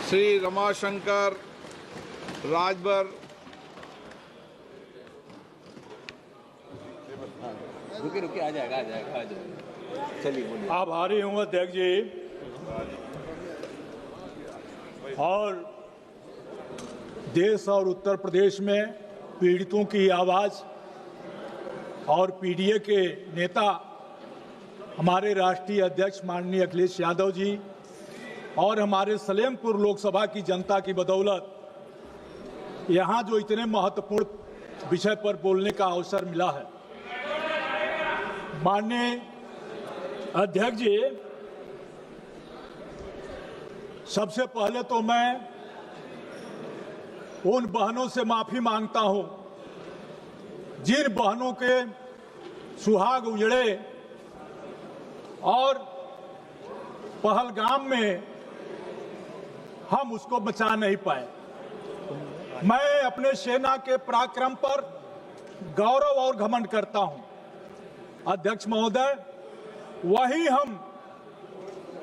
श्री रमाशंकर राजभर। रुके आ जाएगा। चलिए बोलिए। आभारी हूँ अध्यक्ष जी। और देश और उत्तर प्रदेश में पीड़ितों की आवाज और पीडीए के नेता हमारे राष्ट्रीय अध्यक्ष माननीय अखिलेश यादव जी और हमारे सलेमपुर लोकसभा की जनता की बदौलत यहाँ जो इतने महत्वपूर्ण विषय पर बोलने का अवसर मिला है। माननीय अध्यक्ष जी, सबसे पहले तो मैं उन बहनों से माफी मांगता हूं जिन बहनों के सुहाग उजड़े और पहलगाम में हम उसको बचा नहीं पाए। मैं अपने सेना के पराक्रम पर गौरव और घमंड करता हूं। अध्यक्ष महोदय, वही हम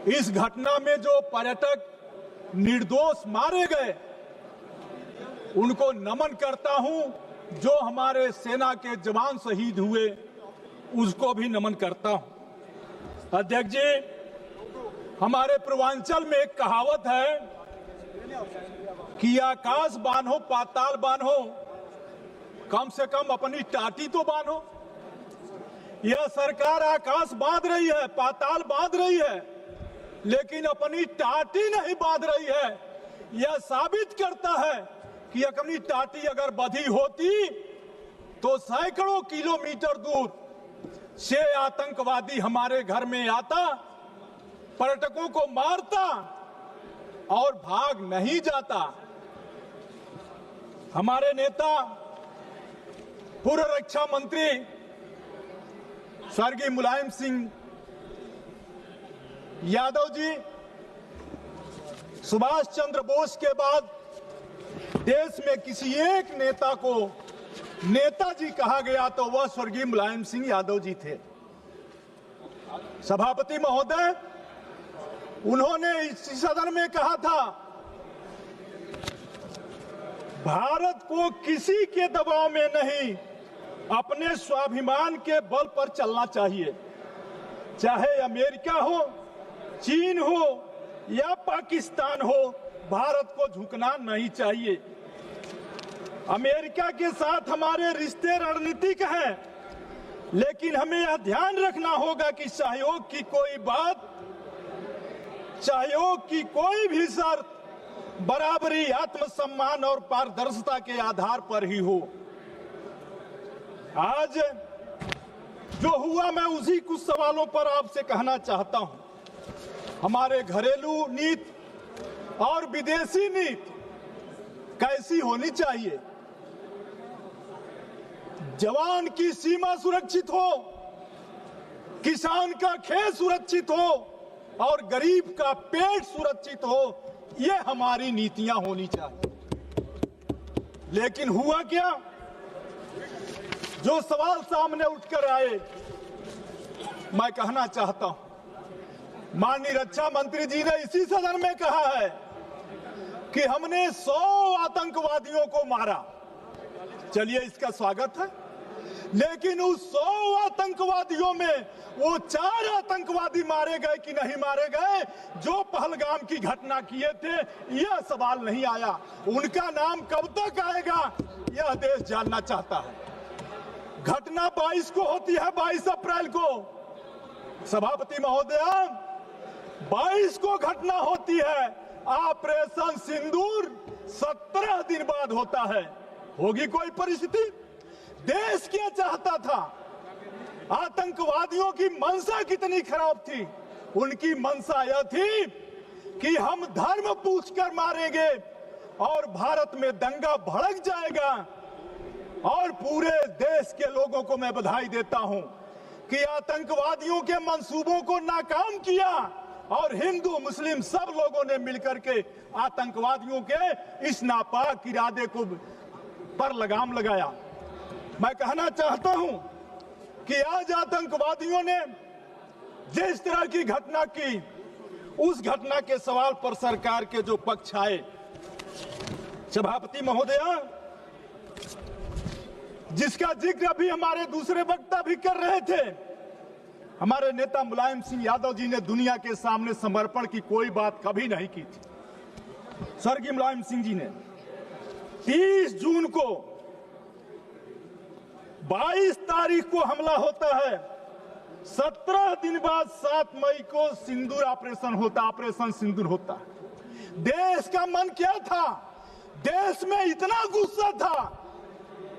इस घटना में जो पर्यटक निर्दोष मारे गए उनको नमन करता हूं, जो हमारे सेना के जवान शहीद हुए उसको भी नमन करता हूं। अध्यक्ष जी, हमारे पूर्वांचल में एक कहावत है कि आकाश बांधो पाताल बांधो, कम से कम अपनी टाटी तो बांधो। यह सरकार आकाश बांध रही है, पाताल बांध रही है, लेकिन अपनी टाटी नहीं बांध रही है। यह साबित करता है कि अपनी टाटी अगर बंधी होती तो सैकड़ों किलोमीटर दूर से आतंकवादी हमारे घर में आता, पर्यटकों को मारता और भाग नहीं जाता। हमारे नेता पूर्व रक्षा मंत्री स्वर्गीय मुलायम सिंह यादव जी, सुभाष चंद्र बोस के बाद देश में किसी एक नेता को नेताजी कहा गया तो वह स्वर्गीय मुलायम सिंह यादव जी थे। सभापति महोदय, उन्होंने इस सदन में कहा था, भारत को किसी के दबाव में नहीं, अपने स्वाभिमान के बल पर चलना चाहिए। चाहे अमेरिका हो, चीन हो या पाकिस्तान हो, भारत को झुकना नहीं चाहिए। अमेरिका के साथ हमारे रिश्ते रणनीतिक हैं, लेकिन हमें यह ध्यान रखना होगा कि सहयोग की कोई बात, सहयोग की कोई भी शर्त बराबरी, आत्मसम्मान और पारदर्शिता के आधार पर ही हो। आज जो हुआ, मैं उसी कुछ सवालों पर आपसे कहना चाहता हूं। हमारे घरेलू नीति और विदेशी नीति कैसी होनी चाहिए? जवान की सीमा सुरक्षित हो, किसान का खेत सुरक्षित हो और गरीब का पेट सुरक्षित हो, ये हमारी नीतियां होनी चाहिए। लेकिन हुआ क्या? जो सवाल सामने उठकर आए, मैं कहना चाहता हूं, माननीय रक्षा मंत्री जी ने इसी सदन में कहा है कि हमने 100 आतंकवादियों को मारा। चलिए, इसका स्वागत है, लेकिन उस 100 आतंकवादियों में वो 4 आतंकवादी मारे गए कि नहीं मारे गए जो पहलगाम की घटना किए थे, यह सवाल नहीं आया। उनका नाम कब तक आएगा, यह देश जानना चाहता है। घटना 22 को होती है, 22 अप्रैल को। सभापति महोदय, 22 को घटना होती है, ऑपरेशन सिंदूर 17 दिन बाद होता है। होगी कोई परिस्थिति? देश क्या चाहता था? आतंकवादियों की मंशा कितनी खराब थी? उनकी मंशा यह थी कि हम धर्म पूछकर मारेंगे और भारत में दंगा भड़क जाएगा। और पूरे देश के लोगों को मैं बधाई देता हूं कि आतंकवादियों के मंसूबों को नाकाम किया और हिंदू मुस्लिम सब लोगों ने मिलकर के आतंकवादियों के इस नापाक इरादे को पर लगाम लगाया। मैं कहना चाहता हूं कि आज आतंकवादियों ने जिस तरह की घटना की, उस घटना के सवाल पर सरकार के जो पक्ष आए, सभापति महोदया, जिसका जिक्र अभी हमारे दूसरे वक्ता भी कर रहे थे, हमारे नेता मुलायम सिंह यादव जी ने दुनिया के सामने समर्पण की कोई बात कभी नहीं की थी। स्वर्गीय मुलायम सिंह जी ने 30 जून को 22 तारीख को हमला होता है, 17 दिन बाद 7 मई को सिंदूर ऑपरेशन सिंदूर होता है। देश का मन क्या था? देश में इतना गुस्सा था,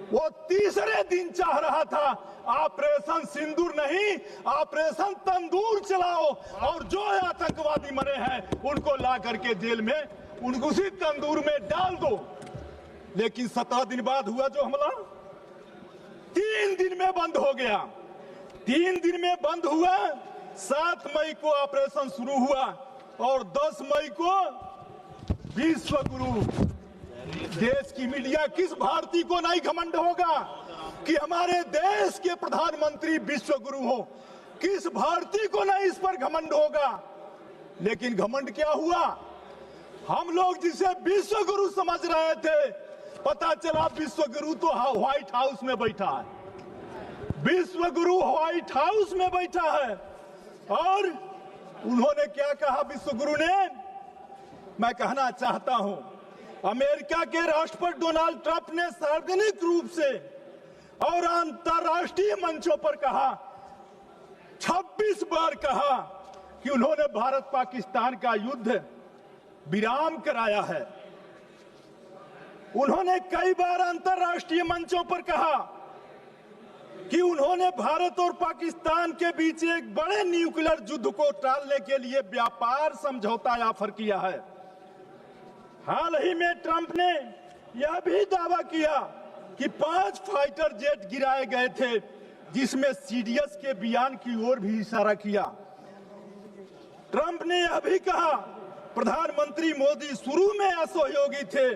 वो तीसरे दिन चाह रहा था ऑपरेशन सिंदूर नहीं, ऑपरेशन तंदूर चलाओ और जो आतंकवादी मरे हैं उनको ला करके जेल में उनको उसी तंदूर में डाल दो। लेकिन 17 दिन बाद हुआ जो हमला, 3 दिन में बंद हो गया। 3 दिन में बंद हुआ, 7 मई को ऑपरेशन शुरू हुआ और 10 मई को विश्व गुरु। देश की मीडिया किस भारतीय को नहीं घमंड होगा कि हमारे देश के प्रधानमंत्री विश्व गुरु हो? किस भारतीय को नहीं इस पर घमंड होगा? लेकिन घमंड क्या हुआ? हम लोग जिसे विश्व गुरु समझ रहे थे, पता चला विश्व गुरु तो व्हाइट हाउस में बैठा है। विश्व गुरु व्हाइट हाउस में बैठा है। और उन्होंने क्या कहा विश्व गुरु ने? मैं कहना चाहता हूं, अमेरिका के राष्ट्रपति डोनाल्ड ट्रंप ने सार्वजनिक रूप से और अंतर्राष्ट्रीय मंचों पर कहा, 26 बार कहा कि उन्होंने भारत पाकिस्तान का युद्ध विराम कराया है। उन्होंने कई बार अंतर्राष्ट्रीय मंचों पर कहा कि उन्होंने भारत और पाकिस्तान के बीच एक बड़े न्यूक्लियर युद्ध को टालने के लिए व्यापार समझौता ऑफर किया है। हाल ही में ट्रंप ने यह भी दावा किया कि 5 फाइटर जेट गिराए गए थे, जिसमें सीडीएस के बयान की ओर भी इशारा किया। ट्रंप ने यह भी कहा प्रधानमंत्री मोदी शुरू में असहयोगी थे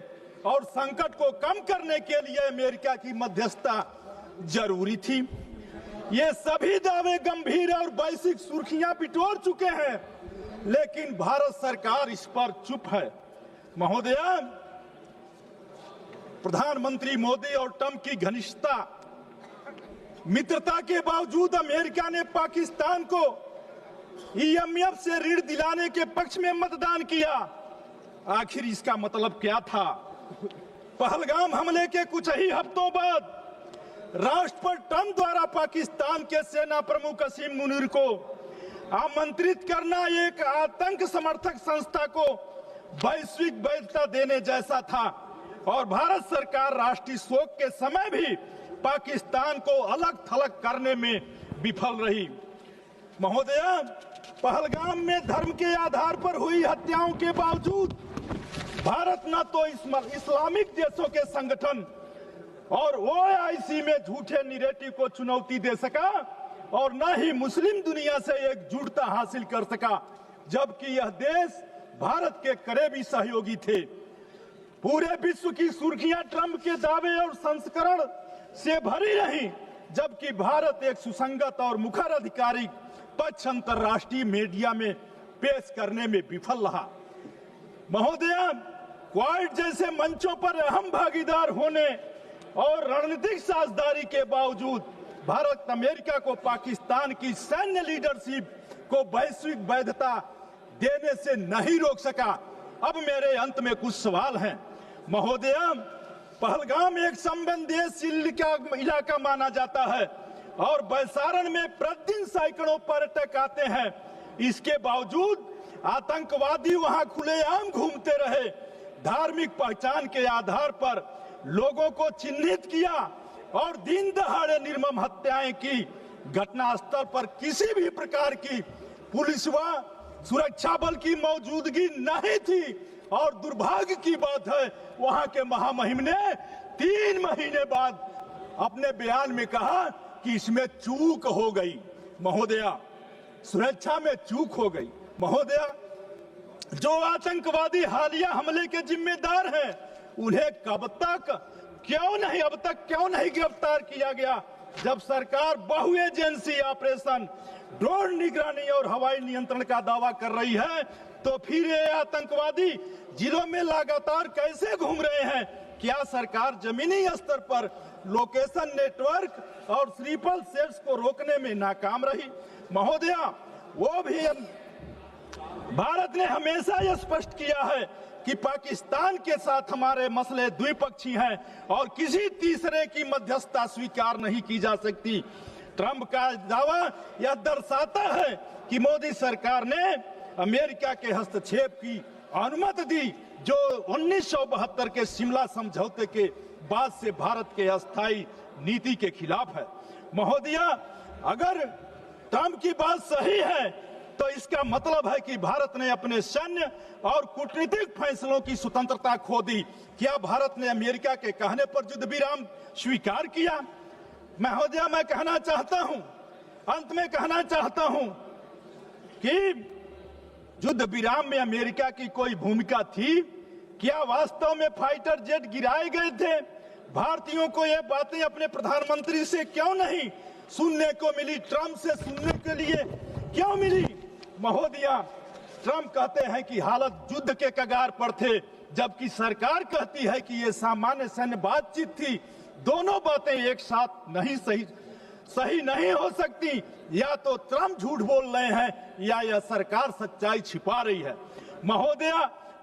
और संकट को कम करने के लिए अमेरिका की मध्यस्थता जरूरी थी। ये सभी दावे गंभीर और वैश्विक सुर्खियां बिटोर चुके हैं, लेकिन भारत सरकार इस पर चुप है। महोदया, प्रधानमंत्री मोदी और ट्रंप की घनिष्ठता मित्रता के बावजूद अमेरिका ने पाकिस्तान को IMF से ऋण दिलाने के पक्ष में मतदान किया। आखिर इसका मतलब क्या था? पहलगाम हमले के कुछ ही हफ्तों बाद राष्ट्रपति ट्रंप द्वारा पाकिस्तान के सेना प्रमुख असीम मुनीर को आमंत्रित करना एक आतंक समर्थक संस्था को वैश्विक वैधता देने जैसा था और भारत सरकार राष्ट्रीय शोक के समय भी पाकिस्तान को अलग थलग करने में विफल रही। महोदया, पहलगाम में धर्म के आधार पर हुई हत्याओं के बावजूद भारत न तो इस्लामिक देशों के संगठन और OIC में झूठे निरेटिव को चुनौती दे सका और न ही मुस्लिम दुनिया से एकजुटता हासिल कर सका, जबकि यह देश भारत के करीबी सहयोगी थे। पूरे विश्व की सुर्खियां ट्रंप के दावे और संस्करण से भरी रही, जबकि भारत एक सुसंगत और मुखर आधिकारिक पक्ष अंतर्राष्ट्रीय मीडिया में पेश करने में विफल रहा। महोदया, क्वाड जैसे मंचों पर अहम भागीदार होने और रणनीतिक साझेदारी के बावजूद भारत अमेरिका को पाकिस्तान की सैन्य लीडरशिप को वैश्विक वैधता देने से नहीं रोक सका। अब मेरे अंत में कुछ सवाल हैं। महोदया, पहलगाम एक संवेदनशील इलाका माना जाता है और बैसारण में प्रतिदिन सैकड़ों पर्यटक आते हैं। इसके बावजूद आतंकवादी वहां खुलेआम घूमते रहे, धार्मिक पहचान के आधार पर लोगों को चिन्हित किया और दिन दहाड़े निर्मम हत्याएं की। घटनास्थल पर किसी भी प्रकार की पुलिस व सुरक्षा बल की मौजूदगी नहीं थी और दुर्भाग्य की बात है वहां के महामहिम ने 3 महीने बाद अपने बयान में कहा कि इसमें चूक हो गई। महोदया, सुरक्षा में चूक हो गई। महोदया, जो आतंकवादी हालिया हमले के जिम्मेदार हैं, उन्हें अब तक क्यों नहीं गिरफ्तार किया गया? जब सरकार बहु एजेंसी ऑपरेशन, ड्रोन निगरानी और हवाई नियंत्रण का दावा कर रही है, तो फिर ये आतंकवादी जिलों में लगातार कैसे घूम रहे हैं? क्या सरकार जमीनी स्तर पर लोकेशन नेटवर्क और स्लीपर सेल्स को रोकने में नाकाम रही? महोदय, वो भी भारत ने हमेशा यह स्पष्ट किया है कि पाकिस्तान के साथ हमारे मसले द्विपक्षीय हैं और किसी तीसरे की मध्यस्थता स्वीकार नहीं की जा सकती। ट्रंप का दावा यह दर्शाता है कि मोदी सरकार ने अमेरिका के हस्तक्षेप की अनुमति दी, जो 1972 के शिमला समझौते के बाद से भारत के अस्थायी नीति के खिलाफ है। महोदय, अगर ट्रंप की बात सही है तो इसका मतलब है कि भारत ने अपने सैन्य और कूटनीतिक फैसलों की स्वतंत्रता खो दी। क्या भारत ने अमेरिका के कहने पर युद्ध विराम स्वीकार किया? महोदय, मैं कहना चाहता हूं, अंत में कहना चाहता हूं कि युद्ध विराम में अमेरिका की कोई भूमिका थी? क्या वास्तव में फाइटर जेट गिराए गए थे? भारतीयों को ये बातें अपने प्रधानमंत्री से क्यों नहीं सुनने को मिली? ट्रंप से सुनने के लिए क्यों मिली? महोदय, ट्रंप कहते हैं कि हालत युद्ध के कगार पर थे, जबकि सरकार कहती है कि ये सामान्य सैन्य बातचीत थी। दोनों बातें एक साथ नहीं सही नहीं हो सकती। या तो ट्रंप झूठ बोल रहे हैं या यह सरकार सच्चाई छिपा रही है। महोदय,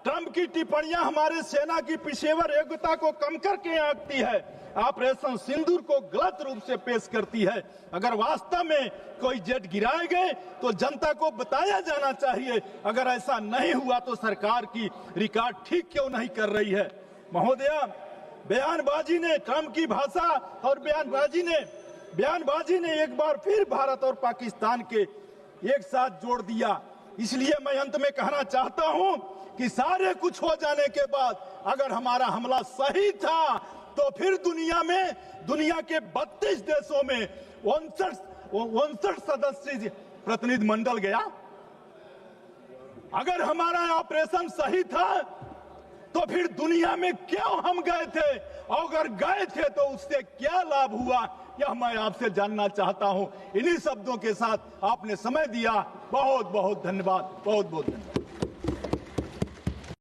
ट्रंप की टिप्पणियां हमारे सेना की पेशेवर योग्यता को कम करके आंकती है, ऑपरेशन सिंदूर को गलत रूप से पेश करती है। अगर वास्तव में कोई जेट गिराए गए तो जनता को बताया जाना चाहिए। अगर ऐसा नहीं हुआ तो सरकार की रिकॉर्ड ठीक क्यों नहीं कर रही है? महोदय, बयानबाजी ने, ट्रंप की भाषा और बयानबाजी ने एक बार फिर भारत और पाकिस्तान के एक साथ जोड़ दिया। इसलिए मैं अंत में कहना चाहता हूं कि सारे कुछ हो जाने के बाद अगर हमारा हमला सही था तो फिर दुनिया के 32 देशों में 59 सदस्य प्रतिनिधि मंडल गया। अगर हमारा ऑपरेशन सही था तो फिर दुनिया में क्यों हम गए थे? अगर गए थे तो उससे क्या लाभ हुआ, यह मैं आपसे जानना चाहता हूं। इन्हीं शब्दों के साथ आपने समय दिया, बहुत बहुत धन्यवाद, बहुत बहुत धन्यवाद।